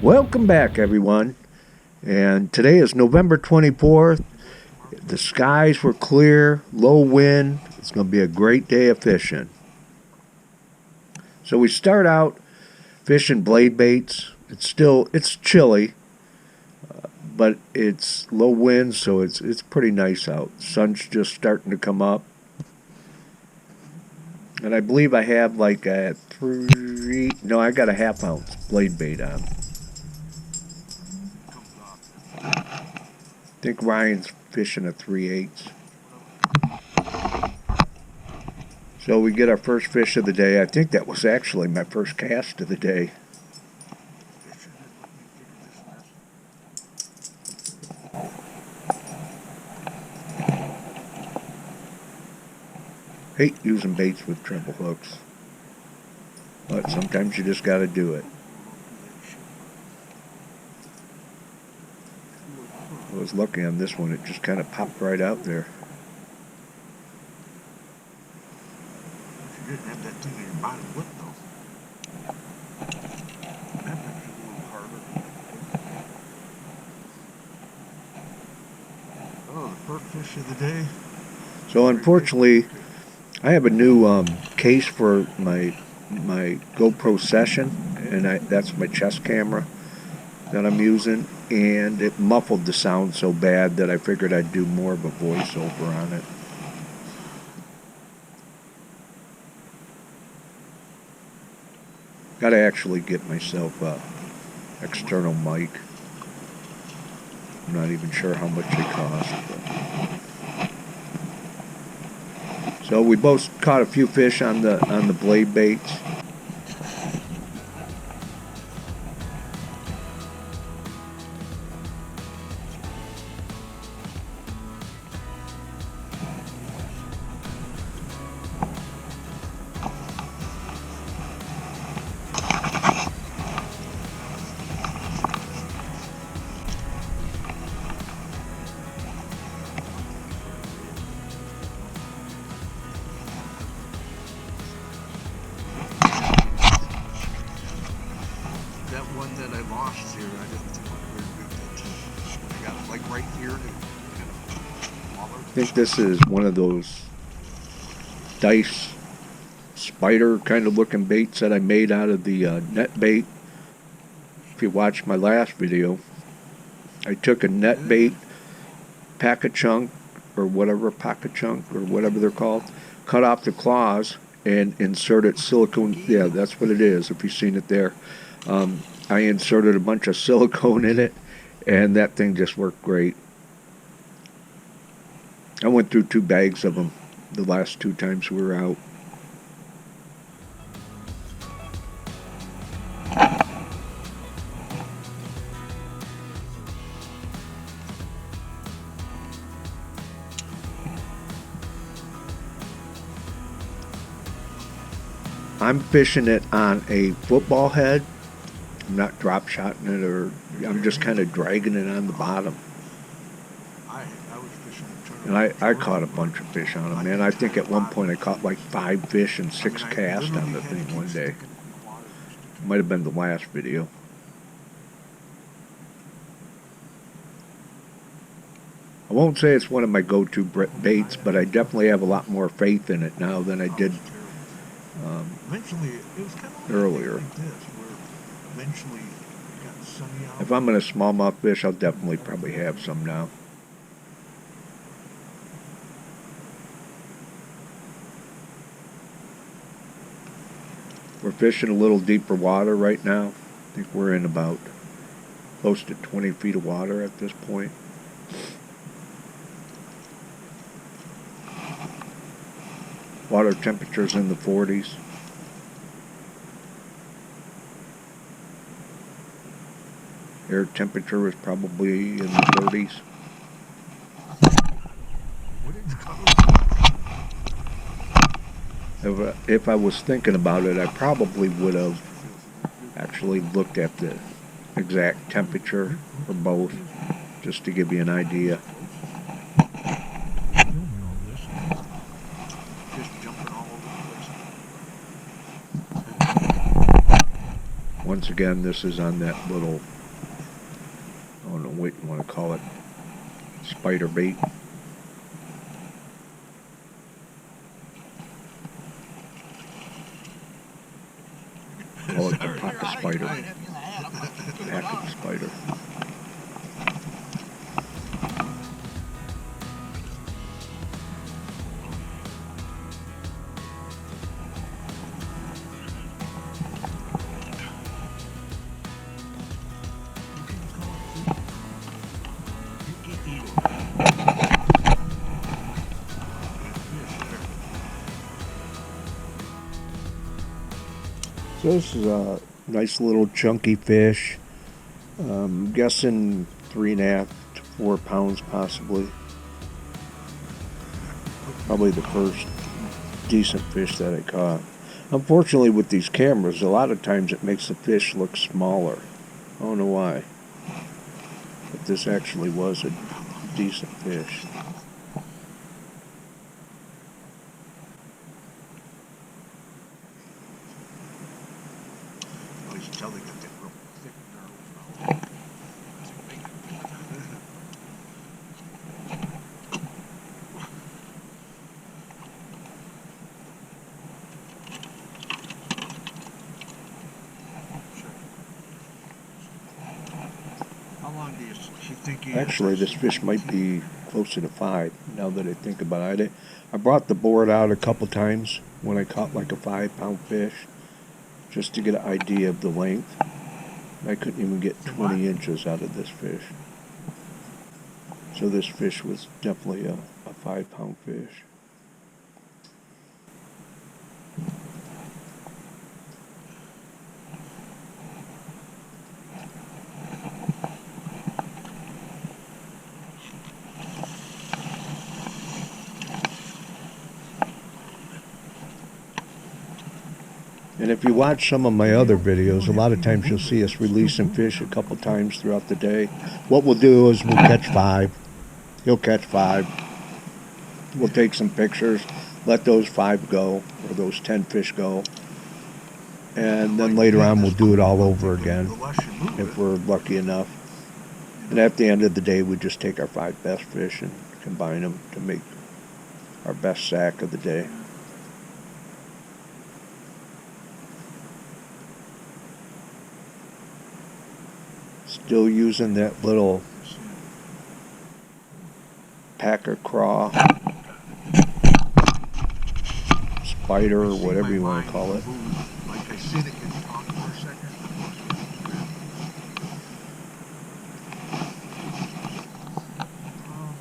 Welcome back, everyone. And today is November 24th. The skies were clear, low wind. It's going to be a great day of fishing. So we start out fishing blade baits. It's chilly, but it's low wind, so it's pretty nice out. Sun's just starting to come up. And I believe I have like a I got a half-ounce blade bait on. I think Ryan's fishing a 3/8. So we get our first fish of the day. I think that was actually my first cast of the day. Hate using baits with treble hooks, but sometimes you just got to do it. I was lucky on this one. It just kind of popped right out there. You didn't have that thing in your bottom lip, though. That makes it a little harder. Oh, the first fish of the day. So unfortunately, I have a new case for my GoPro Session, and that's my chest camera that I'm using, and it muffled the sound so bad that I figured I'd do more of a voiceover on it. Got to actually get myself a external mic. I'm not even sure how much they cost. So we both caught a few fish on the blade baits. That one that I lost here, I didn't think I would get that. I got it like right here. I think this is one of those dice spider kind of looking baits that I made out of the net bait. If you watched my last video, I took a net bait pack chunk or whatever they're called, cut off the claws and inserted silicone. Yeah, that's what it is. If you've seen it there, I inserted a bunch of silicone in it, and that thing just worked great. I went through 2 bags of them the last 2 times we were out. I'm fishing it on a football head. I'm not drop shotting it, or I'm just kind of dragging it on the bottom. I was fishing And I caught a bunch of fish on it, man. I think at one point I caught like 5 fish and 6 casts on the thing one day. Might have been the last video. I won't say it's one of my go-to baits, but I definitely have a lot more faith in it now than I did earlier. If I'm going to smallmouth fish, I'll definitely probably have some now. We're fishing a little deeper water right now. I think we're in about close to 20 feet of water at this point. Water temperature's in the 40s. Air temperature is probably in the 30s. If I was thinking about it, I probably would have actually looked at the exact temperature for both, just to give you an idea. Once again, this is on that little, I don't know what you want to call it, spider bait. Call it the pocket spider. Pocket spider. So this is a nice little chunky fish. I'm guessing 3.5 to 4 pounds possibly. Probably the first decent fish that I caught. Unfortunately with these cameras, a lot of times it makes the fish look smaller. I don't know why. But this actually was a decent fish. Tell they got that real thick nerve. How long do you think he Actually, this fish might be closer to 5 now that I think about it. I brought the board out a couple times when I caught like a 5-pound fish, just to get an idea of the length. I couldn't even get 20 inches out of this fish. So this fish was definitely a 5-pound fish. And if you watch some of my other videos, a lot of times you'll see us releasing fish a couple times throughout the day. What we'll do is we'll catch 5. He'll catch 5. We'll take some pictures, let those 5 go, or those 10 fish go. And then later on we'll do it all over again, if we're lucky enough. And at the end of the day, we just take our 5 best fish and combine them to make our best sack of the day. Still using that little packer craw, spider, or whatever you want to call it. Like I said, it can talk for a second.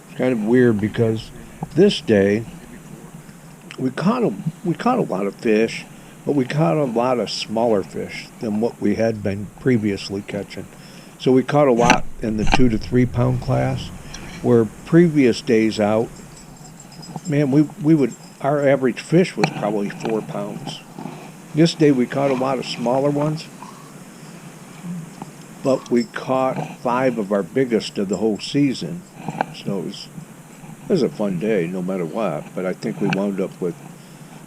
It's kind of weird because this day we caught a lot of fish, but we caught a lot of smaller fish than what we had been previously catching. So we caught a lot in the 2 to 3 pound class, where previous days out, man, our average fish was probably 4 pounds. This day we caught a lot of smaller ones, but we caught 5 of our biggest of the whole season. So it was a fun day, no matter what. But I think we wound up with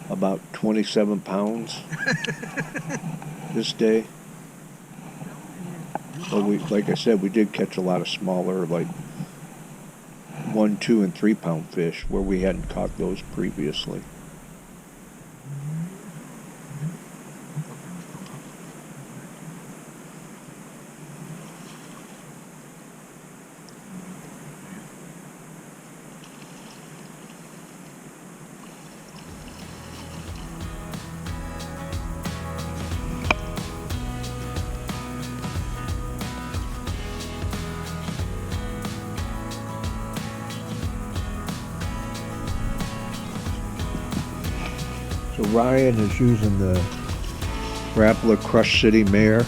about 27 pounds this day. But like I said, we did catch a lot of smaller, like 1, 2, and 3 pound fish where we hadn't caught those previously. So Ryan is using the Rapala Crush City Mare.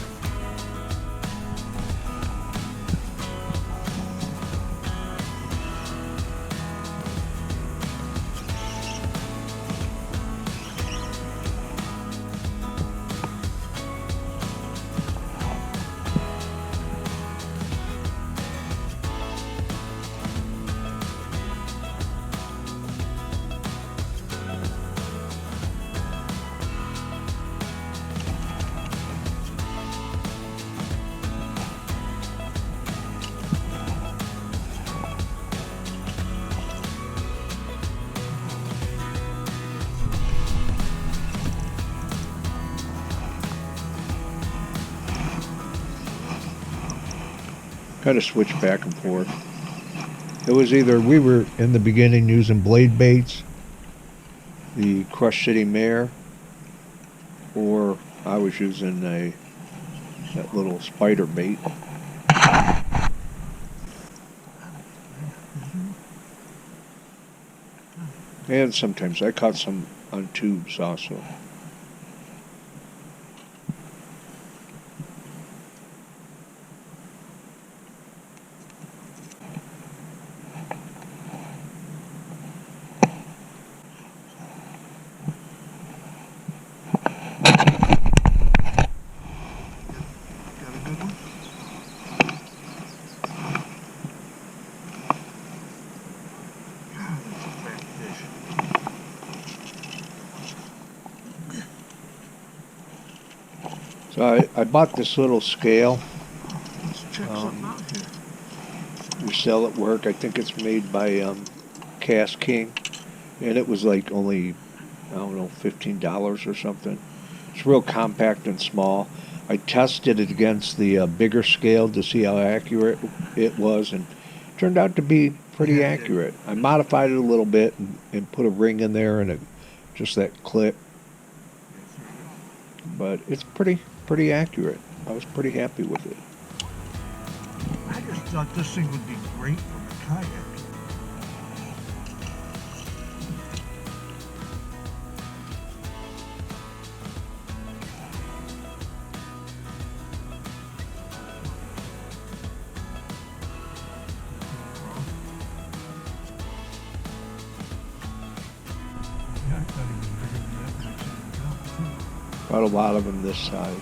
Kind of switch back and forth. It was either we were in the beginning using blade baits, the Crush City Mare, or I was using that little spider bait. And sometimes I caught some on tubes also. So I bought this little scale. We sell at work. I think it's made by Cast King. And it was like only, I don't know, $15 or something. It's real compact and small. I tested it against the bigger scale to see how accurate it was, and it turned out to be pretty accurate. I modified it a little bit and put a ring in there and just that clip. But it's pretty accurate. I was pretty happy with it. I just thought this thing would be great for a kayak. Got a lot of them this size.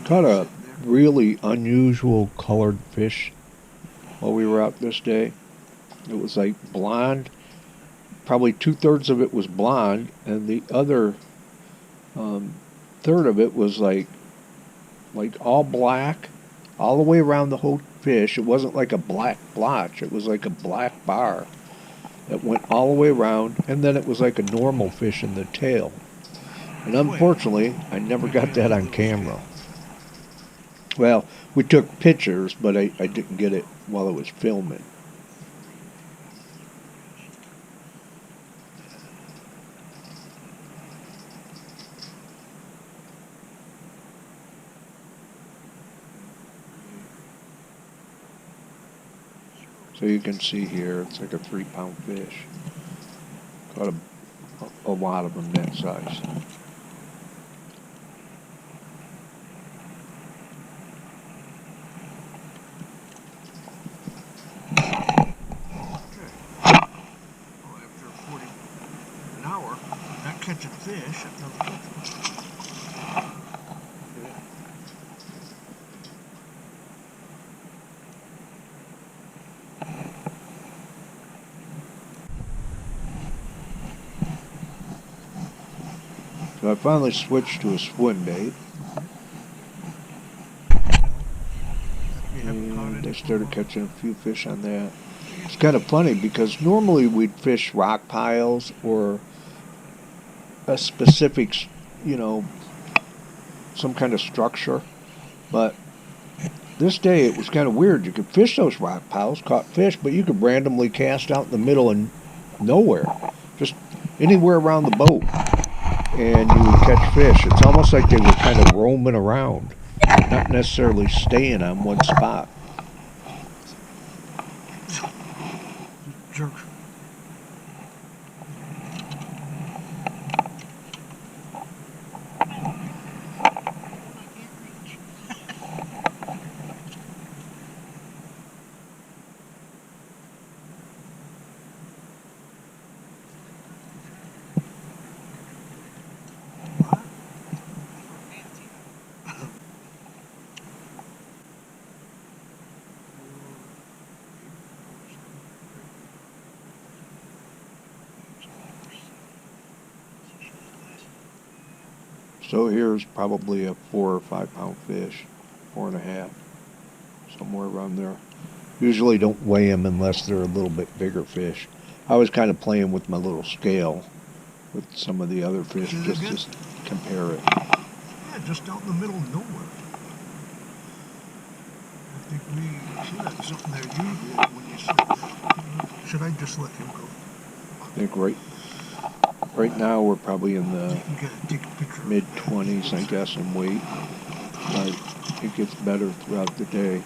Caught a really unusual colored fish while we were out this day. It was like blonde. Probably 2/3 of it was blonde, and the other third of it was like all black, all the way around the whole fish. It wasn't like a black blotch. It was like a black bar that went all the way around, and then it was like a normal fish in the tail. And unfortunately, I never got that on camera. Well, we took pictures, but I didn't get it while I was filming. So you can see here, it's like a 3-pound fish. Caught a lot of them that size. Catching fish. So I finally switched to a swim bait. And I started catching a few fish on that. It's kind of funny because normally we'd fish rock piles or a specific, some kind of structure. But this day it was kind of weird. You could fish those rock piles, caught fish, but you could randomly cast out in the middle of nowhere, just anywhere around the boat, and you would catch fish. It's almost like they were kind of roaming around, not necessarily staying on one spot. Jerk. So here's probably a 4 or 5 pound fish, 4.5, somewhere around there. Usually don't weigh them unless they're a little bit bigger fish. I was kind of playing with my little scale with some of the other fish just to compare it. Yeah, just out in the middle of nowhere. I think we should have something that you did when you said that. Should I just let him go? I think right now we're probably in the mid-20s, I guess, in weight. But it gets better throughout the day.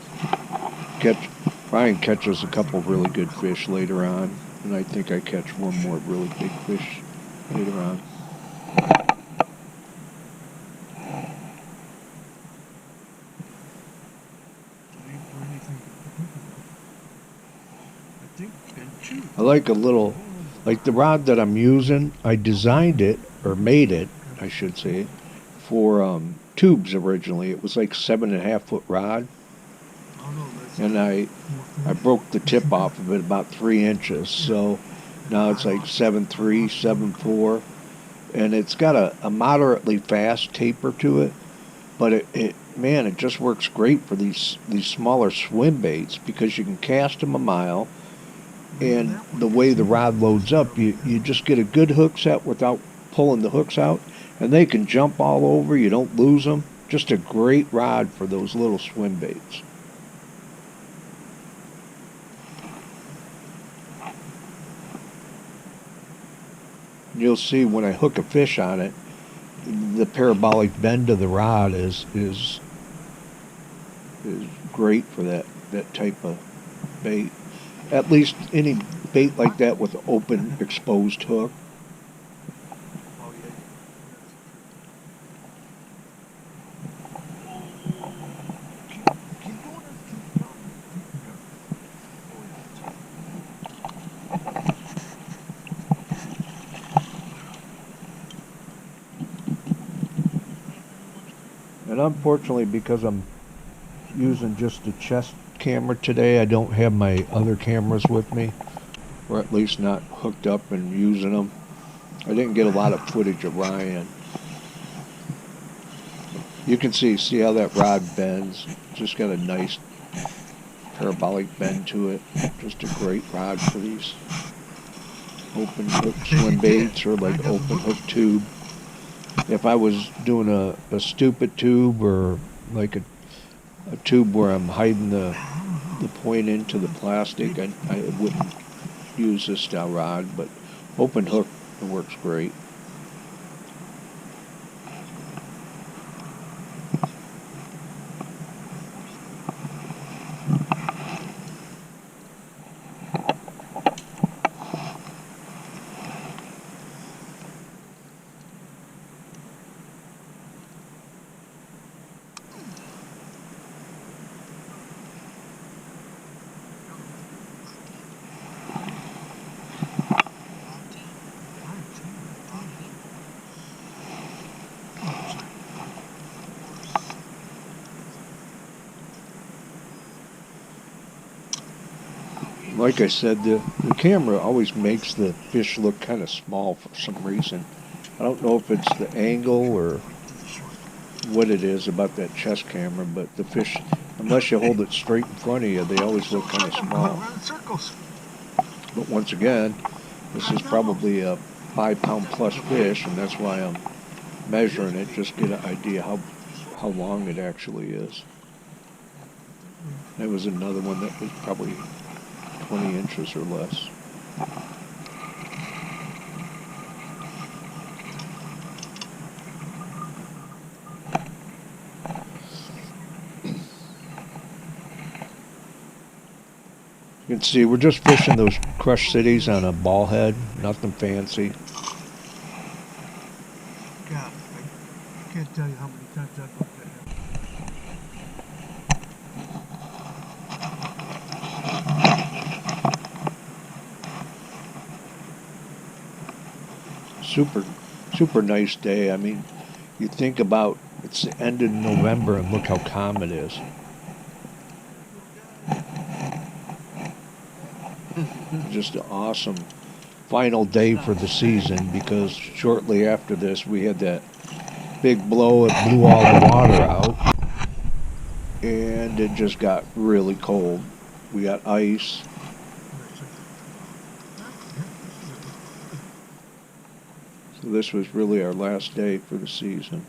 Brian catches a couple really good fish later on, and I think I catch one more really big fish later on. I like like the rod that I'm using, I designed it, or made it, I should say, for tubes originally. It was like 7.5 foot rod. And I broke the tip off of it about 3 inches, so now it's like 7.3, 7.4, and it's got a moderately fast taper to it, but it just works great for these smaller swim baits because you can cast them a mile, and the way the rod loads up, you just get a good hook set without pulling the hooks out, and they can jump all over, you don't lose them. Just a great rod for those little swim baits. You'll see when I hook a fish on it, the parabolic bend of the rod is great for that type of bait. At least any bait like that with an open exposed hook. And unfortunately, because I'm using just a chest camera today, I don't have my other cameras with me, or at least not hooked up and using them. I didn't get a lot of footage of Ryan. You can see how that rod bends. Just got a nice parabolic bend to it. Just a great rod for these open hook swim baits or like open hook tube. If I was doing a stupid tube or like a tube where I'm hiding the point into the plastic, I wouldn't use this style rod, but open hook, it works great. Like I said, the camera always makes the fish look kind of small for some reason. I don't know if it's the angle or what it is about that chest camera, but the fish, unless you hold it straight in front of you, they always look kind of small. But once again, this is probably a 5 pound plus fish, and that's why I'm measuring it, just to get an idea how long it actually is. There was another one that was probably 20 inches or less. You can see we're just fishing those crushed cities on a ball head, nothing fancy. God, I can't tell you how many times I've looked at him. Super nice day. I mean, you think about it's the end of November and look how calm it is. Just an awesome final day for the season, because shortly after this we had that big blow, it blew all the water out. And it just got really cold. We got ice. So this was really our last day for the season.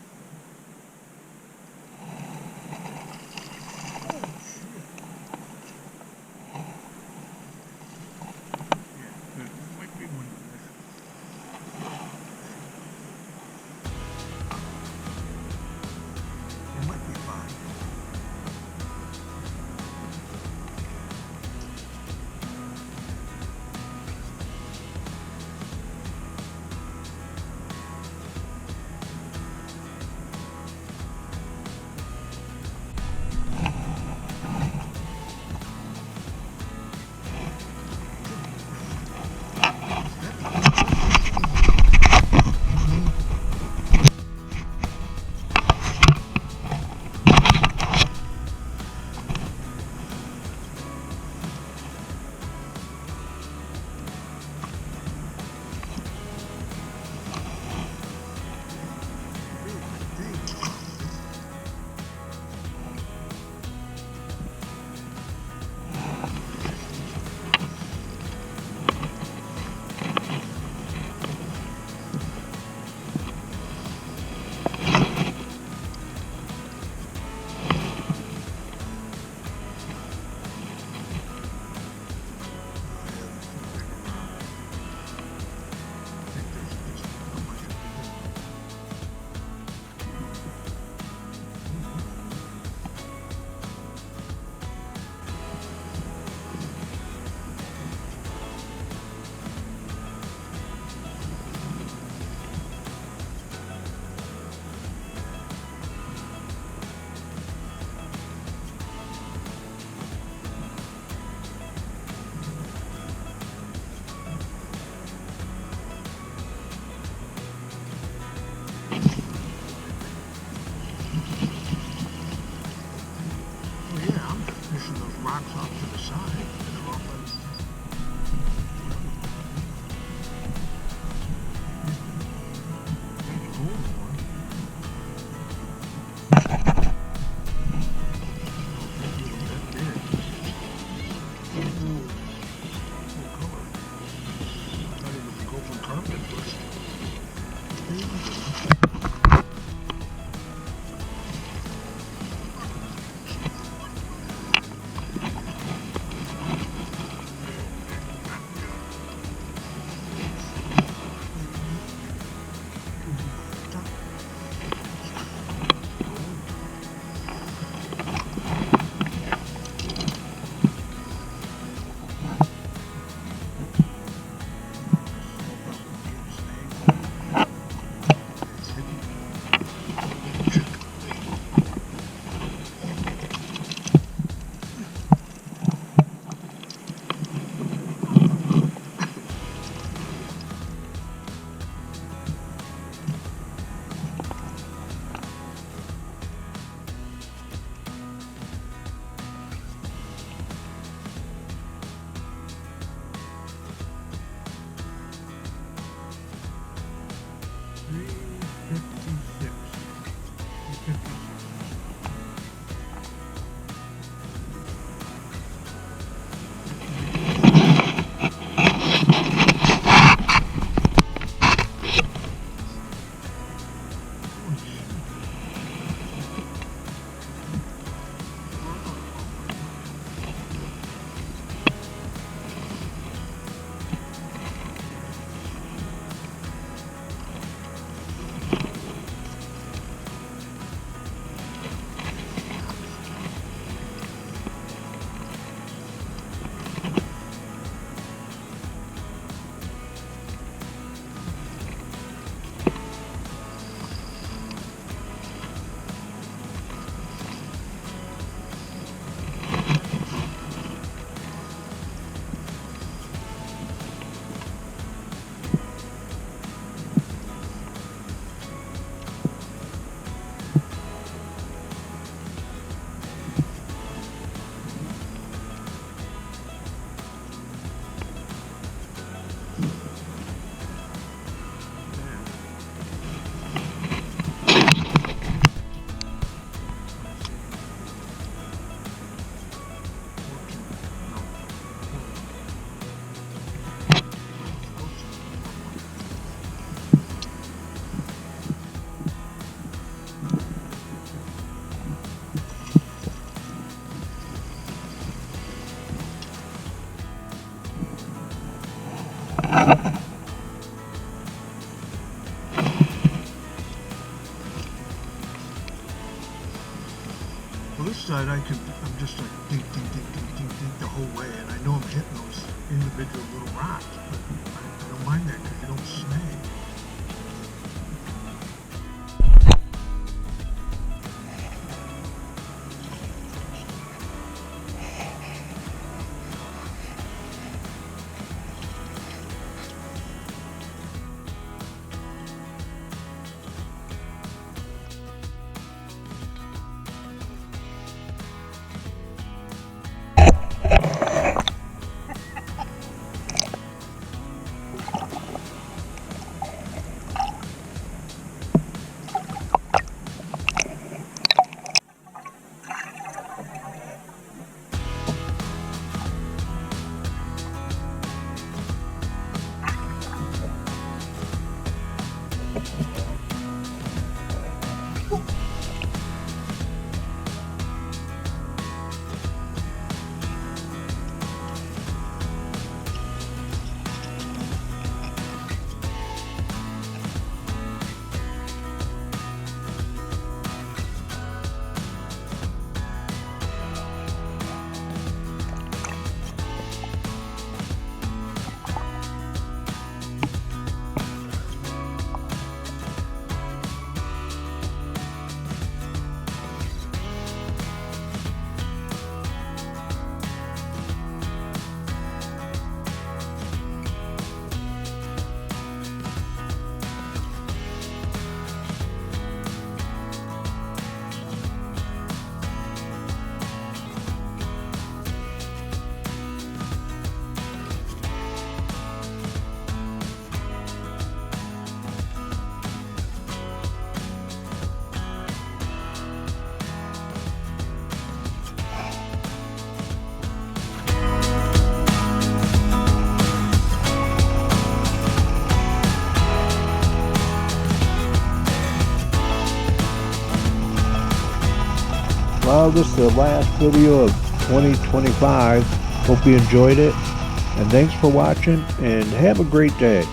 but I'm just like ding, ding, ding, ding, ding, ding the whole way, and I know I'm hitting those individual little rocks, but I don't mind that because you don't snag. Well, this is the last video of 2025. Hope you enjoyed it. And thanks for watching, and have a great day.